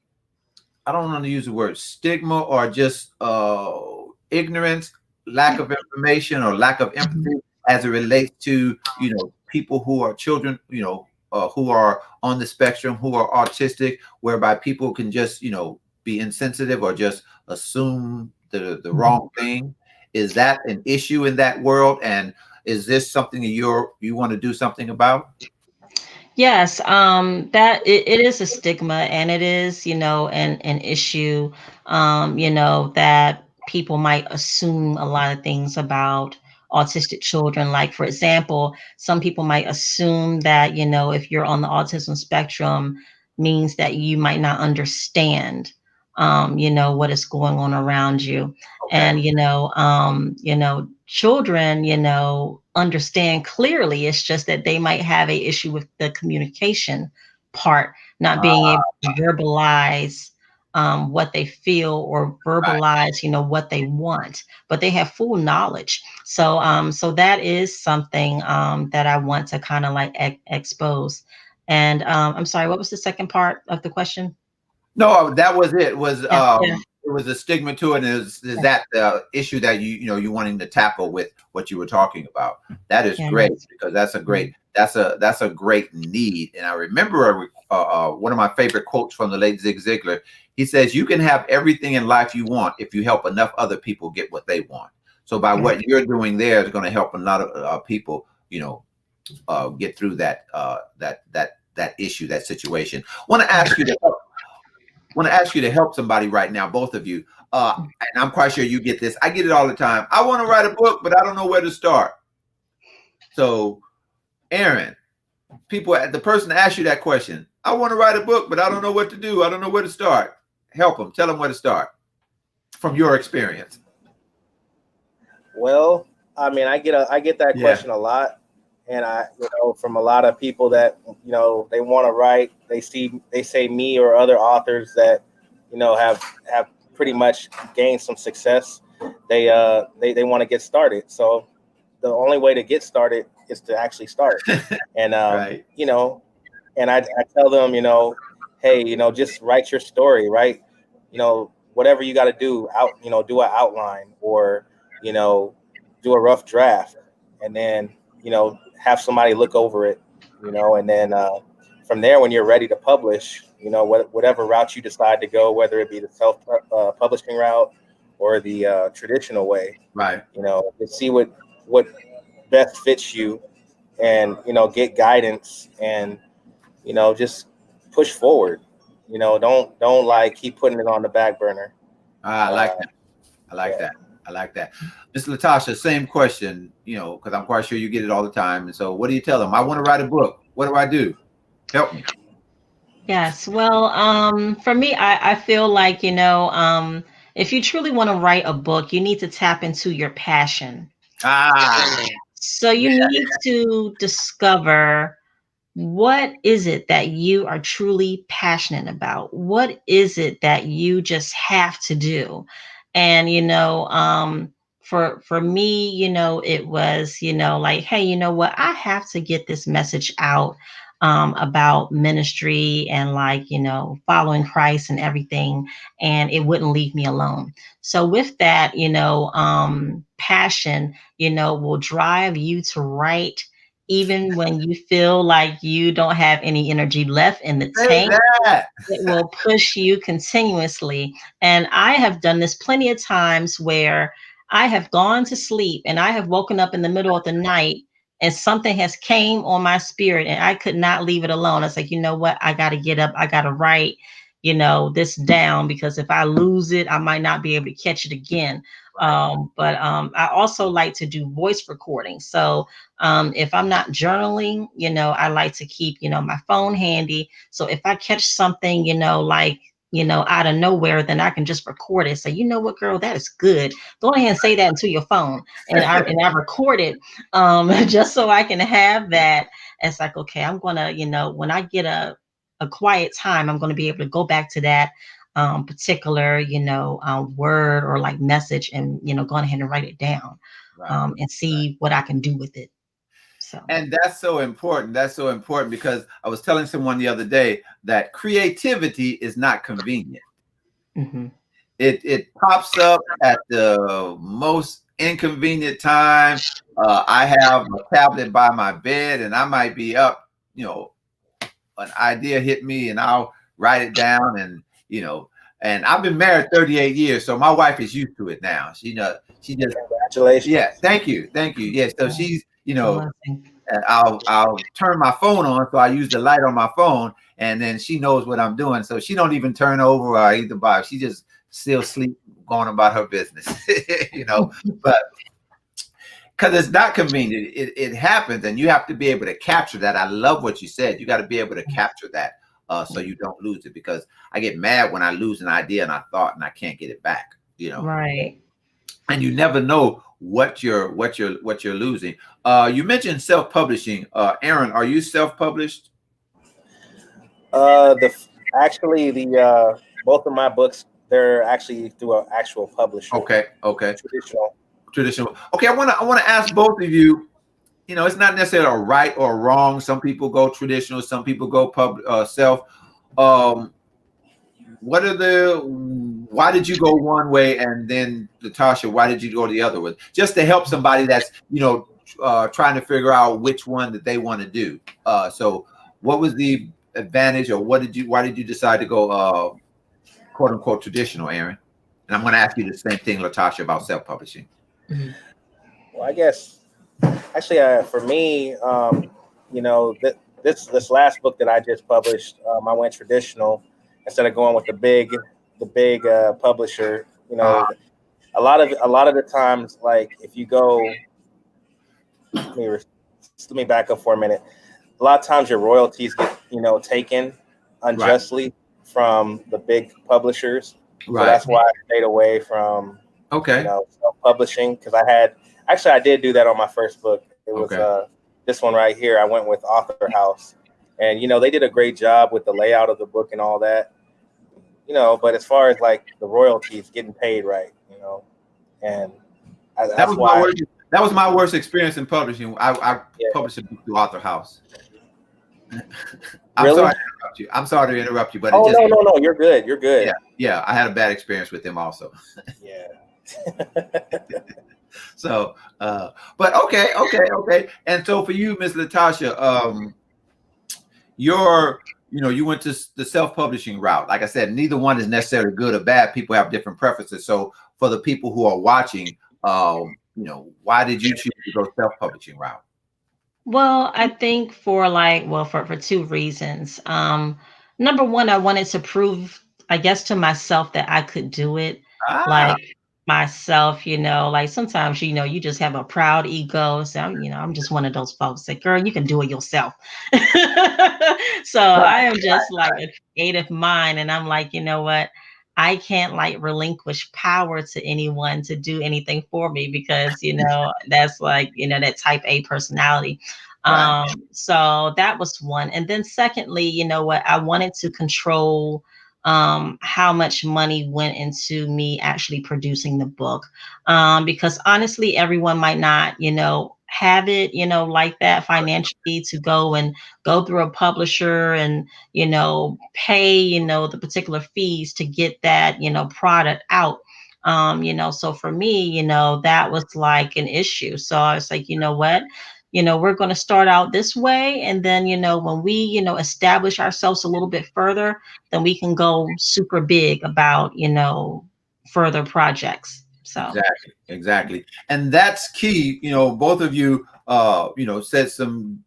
don't want to use the word stigma, or just ignorance, lack of information, or lack of empathy as it relates to, people who are children, who are on the spectrum, who are autistic, whereby people can just, be insensitive or just assume the wrong thing? Is that an issue in that world? And is this something that you want to do something about? Yes, that it is a stigma, and it is, an issue, that people might assume a lot of things about autistic children. Like, for example, some people might assume that, if you're on the autism spectrum, means that you might not understand, what is going on around you. Okay. And, children, understand clearly. It's just that they might have a issue with the communication part, not being able to verbalize what they feel or Right. verbalize, what they want, but they have full knowledge. So that is something that I want to kind of like expose. And I'm sorry, what was the second part of the question? No, that was it. Yeah, yeah, It was a stigma to it. And is yeah, that the issue that you wanting to tackle with what you were talking about? That is yeah, great, because that's a yeah. great that's a great need. And I remember one of my favorite quotes from the late Zig Ziglar. He says, "You can have everything in life you want if you help enough other people get what they want." So by Yeah. what you're doing there is going to help a lot of people, get through that issue, that situation. Want to ask you to help somebody right now, both of you. And I'm quite sure you get this. I get it all the time. I want to write a book, but I don't know where to start. So, Aaron, the person asked you that question. I want to write a book, but I don't know what to do. I don't know where to start. Help them. Tell them where to start from your experience. Well, I mean, I get that question a lot, and from a lot of people that they want to write. They say me or other authors that have pretty much gained some success. They want to get started. So the only way to get started is to actually start. And Right. and I tell them, hey, just write your story, right? Whatever you got to do, do an outline, or do a rough draft, and then have somebody look over it, and then from there, when you're ready to publish, whatever route you decide to go, whether it be the self publishing route or the traditional way, Right. to see what best fits you, and get guidance, and just push forward. Don't like keep putting it on the back burner. I like that. I like Yeah. that. I like that. Miss Latasha, same question, because I'm quite sure you get it all the time. And so what do you tell them? I want to write a book. What do I do? Help me. Yes. Well, for me, I feel like, if you truly want to write a book, you need to tap into your passion. Ah, So you need to discover, what is it that you are truly passionate about? What is it that you just have to do? And for me, it was, like, hey, you know what? I have to get this message out about ministry and, like, following Christ and everything, and it wouldn't leave me alone. So with that, passion, will drive you to write even when you feel like you don't have any energy left in the say tank. that. It will push you continuously. And I have done this plenty of times where I have gone to sleep and I have woken up in the middle of the night and something has came on my spirit and I could not leave it alone. I was like, you know what? I got to get up. I got to write, this down, because if I lose it, I might not be able to catch it again. But I also like to do voice recording. So if I'm not journaling, I like to keep, my phone handy. So if I catch something, like, out of nowhere, then I can just record it. Say, you know what, girl, that is good. Go ahead and say that into your phone. And I record it just so I can have that. It's like, okay, I'm gonna, when I get a quiet time, I'm gonna be able to go back to that particular, word or like message, and go ahead and write it down Right. and see what I can do with it. So, And that's so important. That's so important, because I was telling someone the other day that creativity is not convenient. mhm. It pops up at the most inconvenient time. I have a tablet by my bed, and I might be up, an idea hit me, and I'll write it down, and I've been married 38 years, so my wife is used to it now. She just Congratulations. Yeah, thank you. Yeah, so she's, Blessing. I'll turn my phone on, so I use the light on my phone, and then she knows what I'm doing. So she don't even turn over or either by. She just still sleep, going about her business, But because it's not convenient, it happens, and you have to be able to capture that. I love what you said. You got to be able to capture that, so you don't lose it. Because I get mad when I lose an idea and I thought and I can't get it back. Right. And you never know what you're losing. You mentioned self-publishing. Aaron, are you self-published? Actually the both of my books, they're actually through an actual publisher. Okay. Traditional. Okay, I want to ask both of you. It's not necessarily a right or wrong. Some people go traditional, some people go self. Why did you go one way, and then Latasha, why did you go the other way? Just to help somebody that's trying to figure out which one that they want to do. So what was the advantage, or why did you decide to go quote unquote traditional, Aaron? And I'm going to ask you the same thing, Latasha, about self-publishing. Well, I guess actually for me, this last book that I just published, I went traditional instead of going with the big publisher. A lot of the times, like if you go, let me back up for a minute. A lot of times your royalties get taken unjustly from the big publishers. Right. So that's why I stayed away from self-publishing, because I did do that on my first book. It was this one right here. I went with Author House, and they did a great job with the layout of the book and all that. But as far as like the royalties getting paid right, and that was my worst experience in publishing. I published a book through Author House. I'm sorry to interrupt you, but no, you're good. Yeah, I had a bad experience with them also. Yeah. So, but okay. And so for you, Miss Latasha, you went to the self-publishing route. Like I said, neither one is necessarily good or bad. People have different preferences. So for the people who are watching, why did you choose to go self-publishing route? Well, I think for two reasons. Number one, I wanted to prove, I guess, to myself that I could do it. Like myself, like sometimes, you just have a proud ego. So I'm just one of those folks that, girl, you can do it yourself. So I am just like a creative mind. And I'm like, you know what? I can't relinquish power to anyone to do anything for me, because, that's that type A personality. Right. So that was one. And then secondly, I wanted to control how much money went into me actually producing the book. Because honestly, everyone might not, have it, like that financially to go through a publisher and, pay, the particular fees to get that, product out. So for me, that was like an issue. So I was like, you know what? We're going to start out this way. And then, when we, establish ourselves a little bit further, then we can go super big about, further projects. So Exactly. And that's key. Both of you, said some,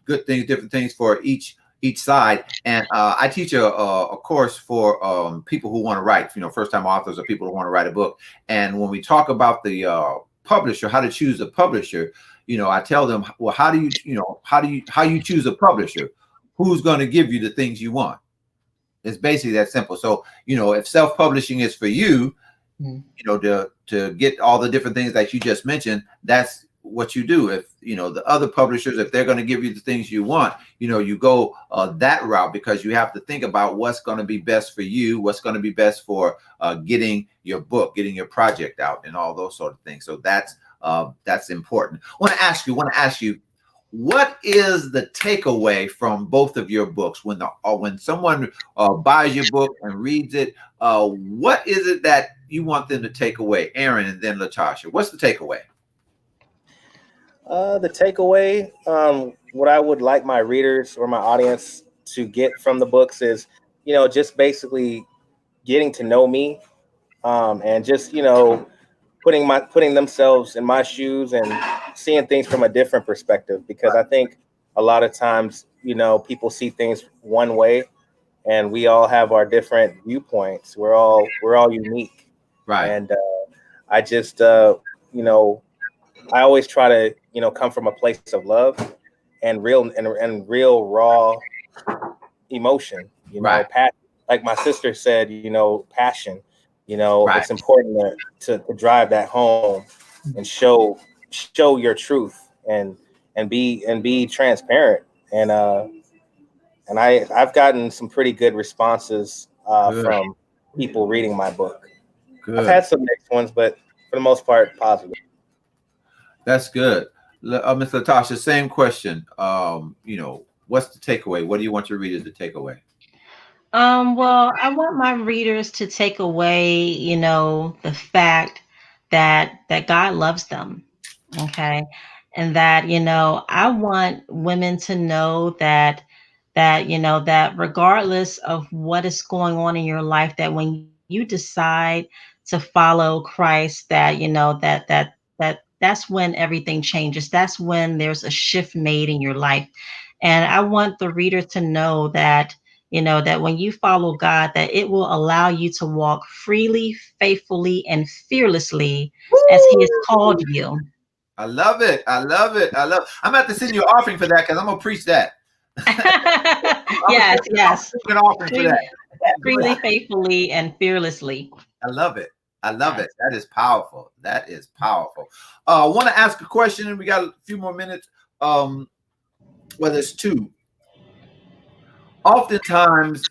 good things, different things for each side. And I teach a course for people who want to write, first time authors or people who want to write a book. And when we talk about the publisher, how to choose a publisher, I tell them, well, how you choose a publisher? Who's going to give you the things you want? It's basically that simple. So, if self-publishing is for you, to get all the different things that you just mentioned, that's what you do. If the other publishers, if they're going to give you the things you want, you go that route, because you have to think about what's going to be best for you, what's going to be best for getting your book, getting your project out, and all those sort of things. So that's important. I want to ask you, what is the takeaway from both of your books when someone buys your book and reads it? What is it that you want them to take away? Aaron, and then Latasha. What's the takeaway? The takeaway, what I would like my readers or my audience to get from the books is, just basically getting to know me, and just, putting themselves in my shoes and seeing things from a different perspective, because I think a lot of times, people see things one way, and we all have our different viewpoints. We're all unique. Right. And I just you know I always try to come from a place of love and real raw emotion. Right. Like my sister said, passion. Right. It's important to drive that home and show your truth, and be transparent. And I've gotten some pretty good responses Good. from people reading my book. I've Good. had some mixed ones, but for the most part, positive. That's good. Ms. Latasha, same question. What's the takeaway? What do you want your readers to take away? Well, I want my readers to take away, the fact that God loves them. Okay. And that, I want women to know that regardless of what is going on in your life, that when you decide to follow Christ, that, that's when everything changes. That's when there's a shift made in your life. And I want the reader to know that when you follow God, that it will allow you to walk freely, faithfully, and fearlessly as He has called you. I love it. I love it. I'm going to have to send you an offering for that, because I'm going to preach that. Yes, yes. An offering for that. Freely, faithfully, and fearlessly. I love it. I love Yes. it. That is powerful. That is powerful. I want to ask a question, and we got a few more minutes. Well, there's two. Oftentimes,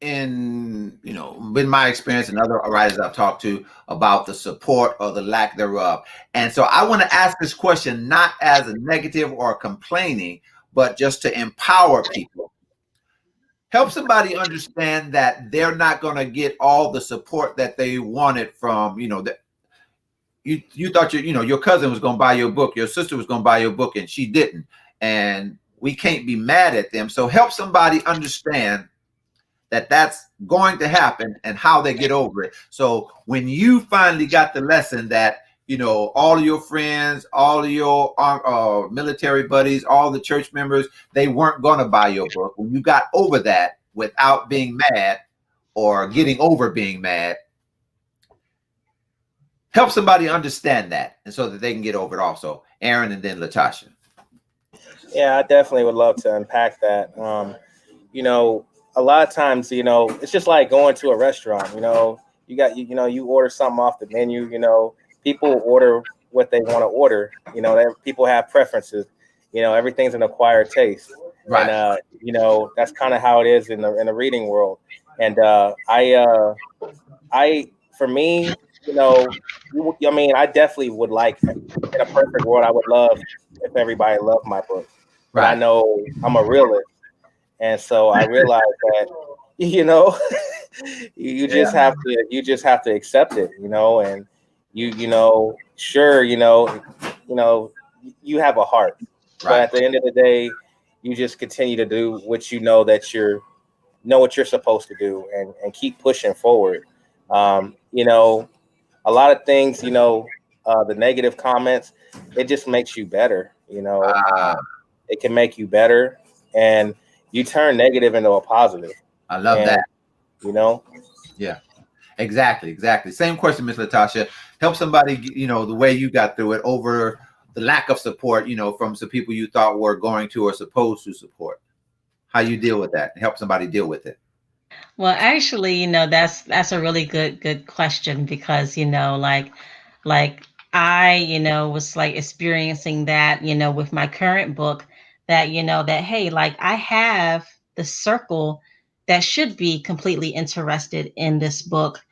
in my experience and other writers I've talked to about the support or the lack thereof. And so I want to ask this question not as a negative or complaining, but just to empower people. Help somebody understand that they're not going to get all the support that they wanted from, that you thought your cousin was going to buy your book, your sister was going to buy your book, and she didn't. And we can't be mad at them. So help somebody understand that that's going to happen and how they get over it. So when you finally got the lesson that, all of your friends, all of your military buddies, all the church members, they weren't going to buy your book. When you got over that without being mad or getting over being mad, help somebody understand that, and so that they can get over it also. Aaron and then Latasha. Yeah, I definitely would love to unpack that. A lot of times, it's just like going to a restaurant. You order something off the menu. People order what they want to order. People have preferences. Everything's an acquired taste. Right. And that's kind of how it is in the reading world. And for me, I definitely would like, in a perfect world, I would love if everybody loved my book. But I know I'm a realist. And so I realized that, you just have to accept it, and sure, you have a heart, but at the end of the day, you just continue to do what that what you're supposed to do, and keep pushing forward. A lot of things, the negative comments, it just makes you better. It can make you better, and you turn negative into a positive. I love that. Yeah, exactly. Same question, Miss Latasha. Help somebody, the way you got through it over the lack of support, from some people you thought were going to or supposed to support. How you deal with that? Help somebody deal with it. Well, actually, that's a really good question, because, like I, was like experiencing that, with my current book, that hey, like I have the circle that should be completely interested in this book,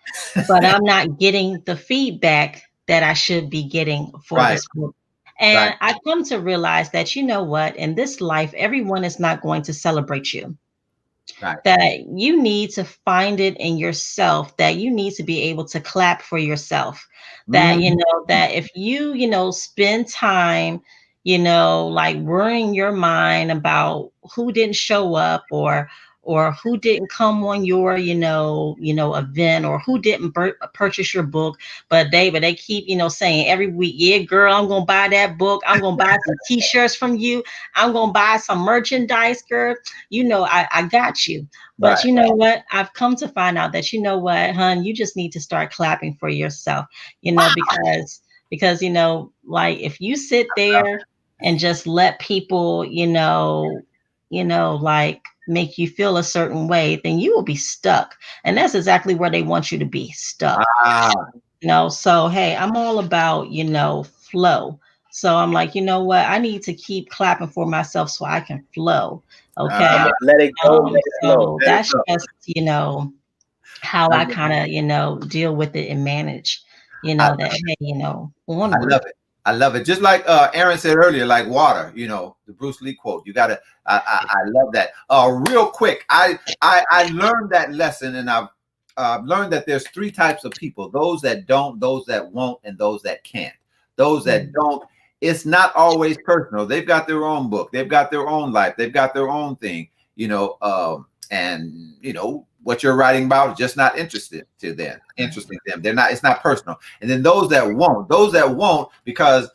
but I'm not getting the feedback that I should be getting for this book. And I come to realize that, what, in this life, everyone is not going to celebrate you. That you need to find it in yourself, that you need to be able to clap for yourself. That, that if you, spend time, like worrying your mind about who didn't show up, or or who didn't come on your, event, or who didn't purchase your book. But they keep, saying every week, yeah, girl, I'm going to buy that book. I'm going to buy some t-shirts from you. I'm going to buy some merchandise, girl. I got you. But Right. you know what? I've come to find out that, you know what, hon, you just need to start clapping for yourself, because, like if you sit there and just let people, like make you feel a certain way, then you will be stuck. And that's exactly where they want you to be, stuck. Ah, So hey, I'm all about, flow. So I'm like, you know what? I need to keep clapping for myself so I can flow. Okay. Let it go, let it flow. So let it that's go. just, how I I love kind of, deal with it and manage, I, that, hey, I onward. love it. I love it. Just like Aaron said earlier, like water, the Bruce Lee quote. You gotta. I love that. Real quick, I learned that lesson, and I've learned that there's three types of people: those that don't, those that won't, and those that can't. Those that don't, it's not always personal. They've got their own book. They've got their own life. They've got their own thing. And what you're writing about is just not interesting to them. Interesting to them. They're not. It's not personal. And then those that won't, because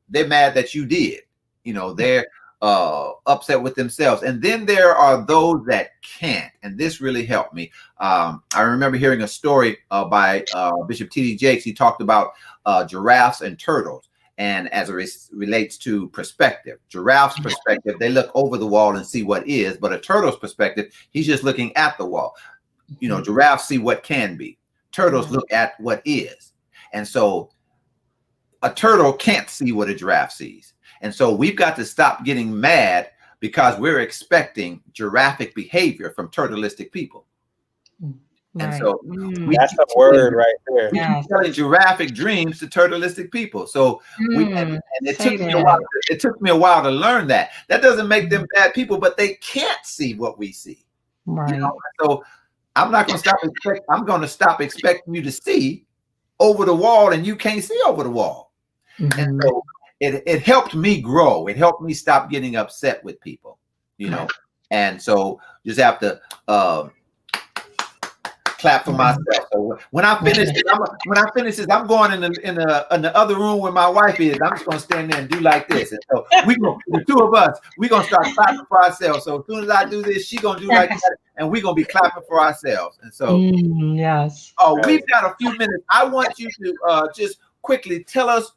they're mad that you did. They're upset with themselves. And then there are those that can't. And this really helped me. I remember hearing a story by Bishop T.D. Jakes. He talked about giraffes and turtles. And as it relates to perspective, giraffe's perspective, they look over the wall and see what is, but a turtle's perspective, he's just looking at the wall. Giraffes see what can be. Turtles look at what is. And so a turtle can't see what a giraffe sees. And so we've got to stop getting mad because we're expecting giraffic behavior from turtleistic people. And so that's a word right there. We keep telling giraffic dreams to turtleistic people. So and it took me a while. It took me a while to learn that. That doesn't make them bad people, but they can't see what we see. Right. So I'm not going to stop. I'm going to stop expecting you to see over the wall, and you can't see over the wall. And so it helped me grow. It helped me stop getting upset with people. And so just have to clap for myself. So when I finish this, I'm going in the other room where my wife is. I'm just gonna stand there and do like this. And so the two of us, we're gonna start clapping for ourselves. So as soon as I do this, she's gonna do like that, and we're gonna be clapping for ourselves. And so yes. We've got a few minutes. I want you to just quickly tell us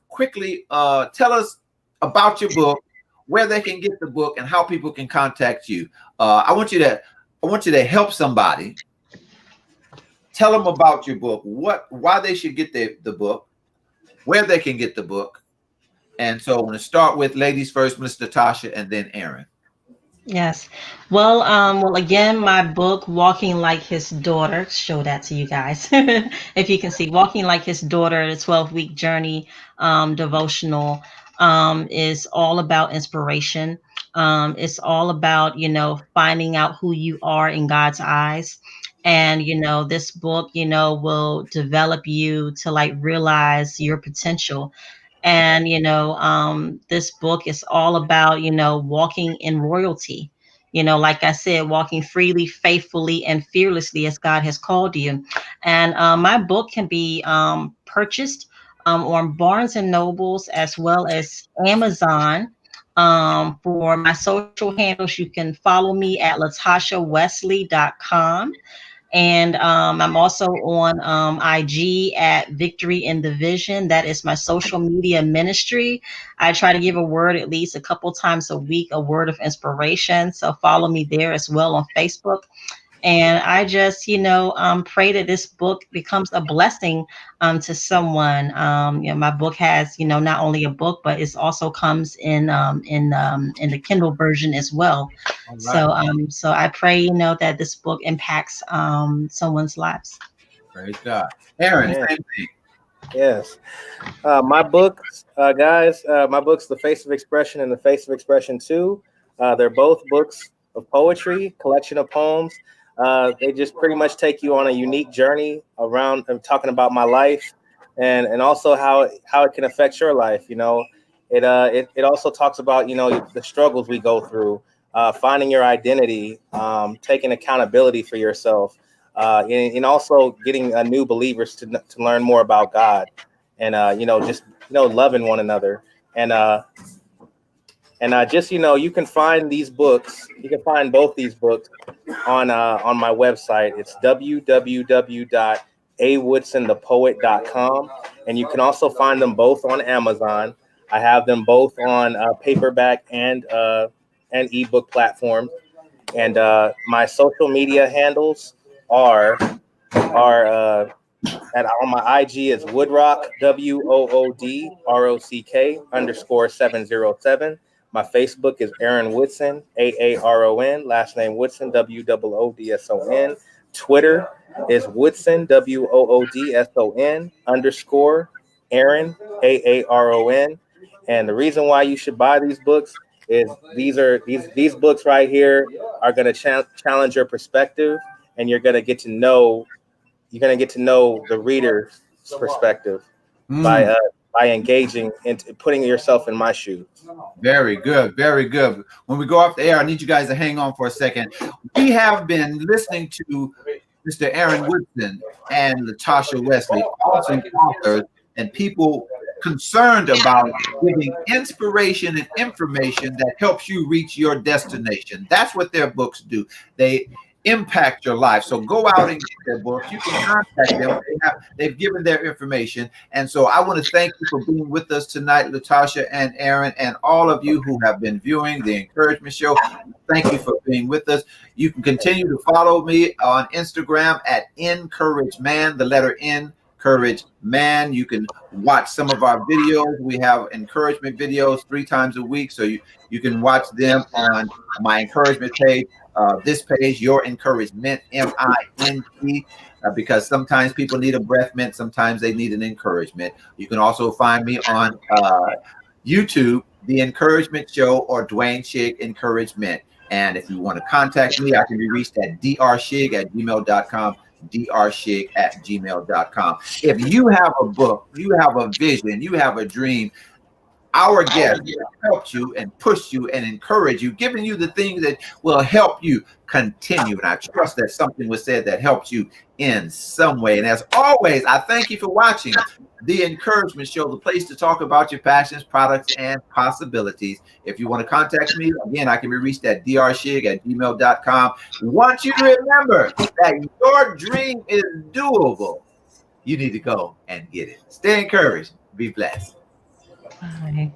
about your book, where they can get the book, and how people can contact you. I want you to help somebody. Tell them about your book, why they should get the book, where they can get the book. And so I'm going to start with ladies first, Miss Natasha, and then Aaron. Yes. Well, again, my book, Walking Like His Daughter, show that to you guys. If you can see, Walking Like His Daughter, the 12-week journey devotional is all about inspiration. It's all about, finding out who you are in God's eyes. And, this book, will develop you to like realize your potential. And, this book is all about, walking in royalty, like I said, walking freely, faithfully, and fearlessly as God has called you. And my book can be purchased on Barnes and Nobles as well as Amazon. For my social handles, you can follow me at latashawesley.com. And I'm also on IG at Victory in the Vision. That is my social media ministry. I try to give a word at least a couple times a week, a word of inspiration. So follow me there as well on Facebook. And I just, pray that this book becomes a blessing to someone. My book has, not only a book, but it also comes in the Kindle version as well. Right. So I pray, that this book impacts someone's lives. Praise God. Aaron, same thing. Yes. My books, guys, my books, The Face of Expression and The Face of Expression 2. They're both books of poetry, collection of poems. They just pretty much take you on a unique journey around and talking about my life and also how it can affect your life. It also talks about, the struggles we go through, finding your identity, taking accountability for yourself, and also getting new believers to learn more about God, and just loving one another, and just you can find these books. You can find both these books on my website. It's www.awoodson.thepoet.com, and you can also find them both on Amazon. I have them both on paperback and ebook platforms. And my social media handles are on my IG is Woodrock WOODROCK_707. My Facebook is Aaron Woodson, AARON, last name Woodson, WOODSON. Twitter is Woodson, WOODSON _Aaron, AARON. And the reason why you should buy these books is these books right here are going to challenge your perspective, and you're going to get to know the reader's perspective by engaging and putting yourself in my shoes. Very good, very good. When we go off the air, I need you guys to hang on for a second. We have been listening to Mr. Aaron Woodson and Latasha Wesley, awesome authors and people concerned about giving inspiration and information that helps you reach your destination. That's what their books do. They impact your life. So go out and get their books. You can contact them. They've given their information. And so I want to thank you for being with us tonight, Latasha and Aaron, and all of you who have been viewing the Encouragement Show. Thank you for being with us. You can continue to follow me on Instagram at EncourageMan, the letter N, Courage Man. You can watch some of our videos. We have encouragement videos 3 times a week. So you can watch them on my encouragement page. This page, Your Encouragement, MINT, because sometimes people need a breath mint, sometimes they need an encouragement. You can also find me on YouTube, The Encouragement Show, or Dwayne Shig Encouragement. And if you want to contact me, I can be reached at drshig@gmail.com, drshig@gmail.com. If you have a book, you have a vision, you have a dream, our guest helped you and pushed you and encouraged you, giving you the things that will help you continue. And I trust that something was said that helps you in some way. And as always, I thank you for watching The Encouragement Show, the place to talk about your passions, products, and possibilities. If you want to contact me, again, I can be reached at drshig@gmail.com. I want you to remember that your dream is doable. You need to go and get it. Stay encouraged. Be blessed. Bye.